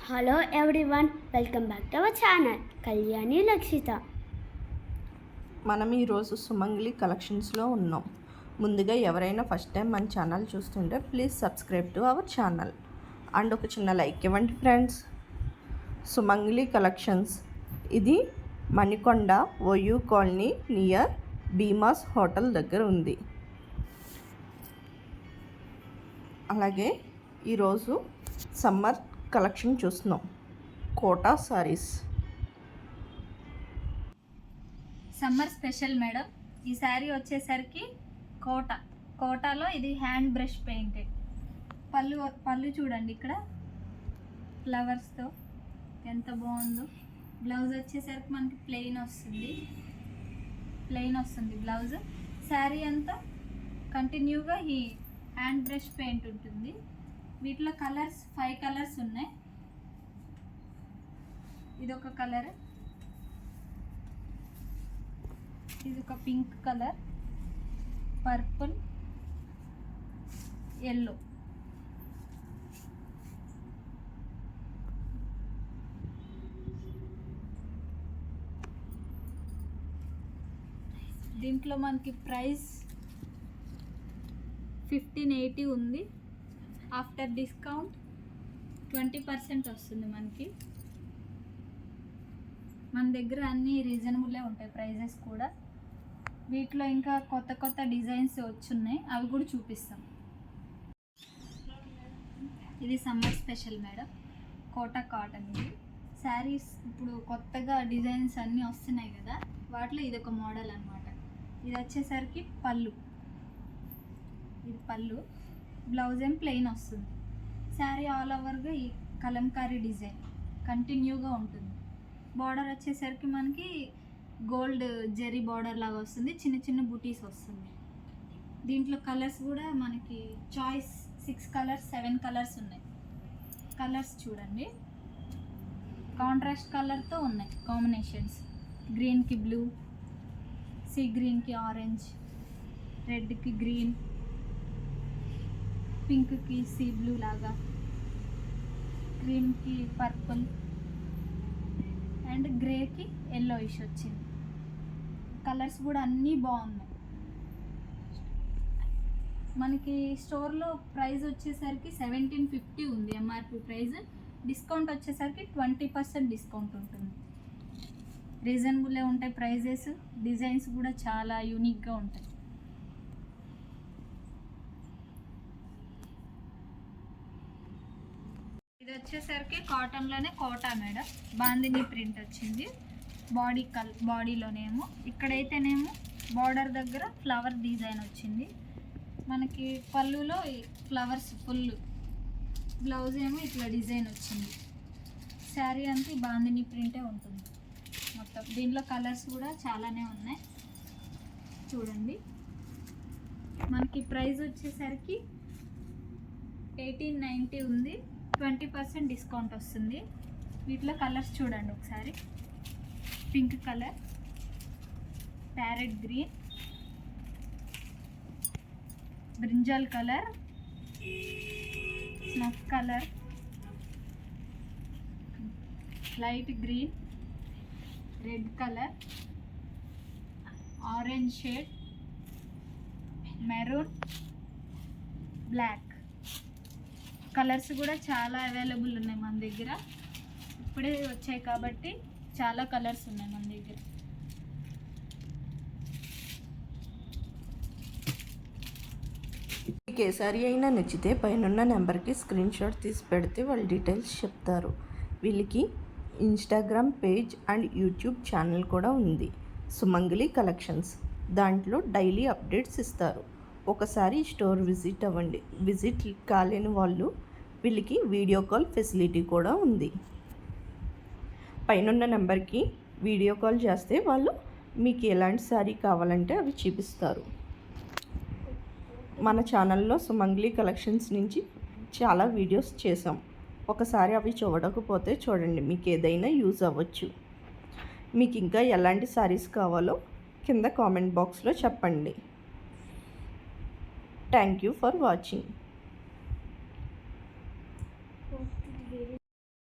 Hello everyone, welcome back to our channel Kalyani Lakshita. మనం ఈరోజు సుమంగ్లి కలెక్షన్స్లో ఉన్నాం. ముందుగా ఎవరైనా ఫస్ట్ టైం మన ఛానల్ చూస్తుంటే please subscribe to our channel and ఒక చిన్న లైక్ ఇవ్వండి ఫ్రెండ్స్. సుమంగ్లి కలెక్షన్స్, ఇది Manikonda OU colony near Bheemas hotel దగ్గర ఉంది. అలాగే ఈరోజు సమ్మర్ కలెక్షన్ చూస్తున్నాం. Kota saris summer special madam. ఈ శారీ వచ్చేసరికి కోటాలో ఇది హ్యాండ్ బ్రష్ పెయింటెడ్. పళ్ళు చూడండి, ఇక్కడ ఫ్లవర్స్తో ఎంత బాగుందో. బ్లౌజ్ వచ్చేసరికి మనకి ప్లెయిన్ వస్తుంది బ్లౌజ్. శారీ అంతా కంటిన్యూగా ఈ హ్యాండ్ బ్రష్ పెయింట్ ఉంటుంది. వీటిలో కలర్స్ 5 కలర్స్ ఉన్నాయి. ఇదొక కలర్, ఇది ఒక పింక్ కలర్, పర్పుల్, ఎల్లో. దీంట్లో మనకి ప్రైస్ 1580 ఉంది. ఆఫ్టర్ డిస్కౌంట్ 20% వస్తుంది మనకి. మన దగ్గర అన్నీ రీజనబుల్లే ఉంటాయి ప్రైజెస్ కూడా. వీటిలో ఇంకా కొత్త డిజైన్స్ వచ్చున్నాయి, అవి కూడా చూపిస్తాం. ఇది summer special madam, Kota cotton. ఇది శారీస్ ఇప్పుడు కొత్తగా డిజైన్స్ అన్నీ వస్తున్నాయి కదా, వాటిలో ఇది ఒక మోడల్ అనమాట. ఇది వచ్చేసరికి ఇది పళ్ళు, బ్లౌజ్ ఏం ప్లెయిన్ వస్తుంది. శారీ ఆల్ ఓవర్గా ఈ కలంకారీ డిజైన్ కంటిన్యూగా ఉంటుంది. బార్డర్ వచ్చేసరికి మనకి గోల్డ్ జెరీ బార్డర్ లాగా వస్తుంది, చిన్న బూటీస్ వస్తుంది. దీంట్లో కలర్స్ కూడా మనకి చాయిస్ 6 కలర్స్ 7 కలర్స్ ఉన్నాయి. కలర్స్ చూడండి, కాంట్రాస్ట్ కలర్తో ఉన్నాయి కాంబినేషన్స్. గ్రీన్కి బ్లూ, సీ గ్రీన్కి ఆరెంజ్, రెడ్కి గ్రీన్, పింక్కి సీ బ్లూ లాగా, క్రీమ్కి పర్పుల్ అండ్ గ్రేకి ఎల్లో ఇష్ వచ్చింది. కలర్స్ కూడా అన్నీ బాగున్నాయి. మనకి స్టోర్లో ప్రైస్ వచ్చేసరికి 1750 ఉంది ఎంఆర్పి ప్రైస్. డిస్కౌంట్ వచ్చేసరికి 20% డిస్కౌంట్ ఉంటుంది. రీజనబుల్లే ఉంటాయి ప్రైజెస్. డిజైన్స్ కూడా చాలా యూనిక్గా ఉంటాయి. ఇది వచ్చేసరికి కాటన్లోనే కోటా మేడం, బాందిని ప్రింట్ వచ్చింది. బాడీలోనేమో ఇక్కడైతేనేమో బార్డర్ దగ్గర ఫ్లవర్ డిజైన్ వచ్చింది. మనకి పళ్ళులో ఫ్లవర్స్ ఫుల్, బ్లౌజ్ ఏమో ఇట్లా డిజైన్ వచ్చింది. శారీ అంతా బాందిని ప్రింటే ఉంటుంది మొత్తం. దీంట్లో కలర్స్ కూడా చాలానే ఉన్నాయి చూడండి. మనకి ప్రైస్ వచ్చేసరికి 1890 ఉంది. 20% డిస్కౌంట్ వస్తుంది. వీటిలో కలర్స్ చూడండి ఒకసారి. Pink colour, parrot green, brinjal colour, snuff colour, light green, red colour, orange shade, maroon, black. Colours కూడా చాలా అవైలబుల్ ఉన్నాయి మన దగ్గర. ఇప్పుడే వచ్చాయి కాబట్టి చాలా కలర్స్ ఉన్నాయి మన దగ్గర. మీకు ఏ సారీ అయినా నచ్చితే పైన నెంబర్కి స్క్రీన్ షాట్ తీసి పెడితే వాళ్ళు డీటెయిల్స్ చెప్తారు. వీళ్ళకి Instagram page and YouTube channel కూడా ఉంది, సుమంగ్లి కలెక్షన్స్. దాంట్లో డైలీ అప్డేట్స్ ఇస్తారు. ఒకసారి స్టోర్ విజిట్ అవ్వండి. విజిట్ కాలేని వాళ్ళు వీళ్ళకి వీడియో కాల్ ఫెసిలిటీ కూడా ఉంది. పైన నెంబర్కి వీడియో కాల్ చేస్తే వాళ్ళు మీకు ఎలాంటి శారీ కావాలంటే అవి చూపిస్తారు. మన ఛానల్లో సుమంగ్లి కలెక్షన్స్ నుంచి చాలా వీడియోస్ చేసాం. ఒకసారి అవి చూడకపోతే చూడండి, మీకు ఏదైనా యూజ్ అవ్వచ్చు. మీకు ఇంకా ఎలాంటి శారీస్ కావాలో కింద కామెంట్ బాక్స్లో చెప్పండి. Thank you for watching.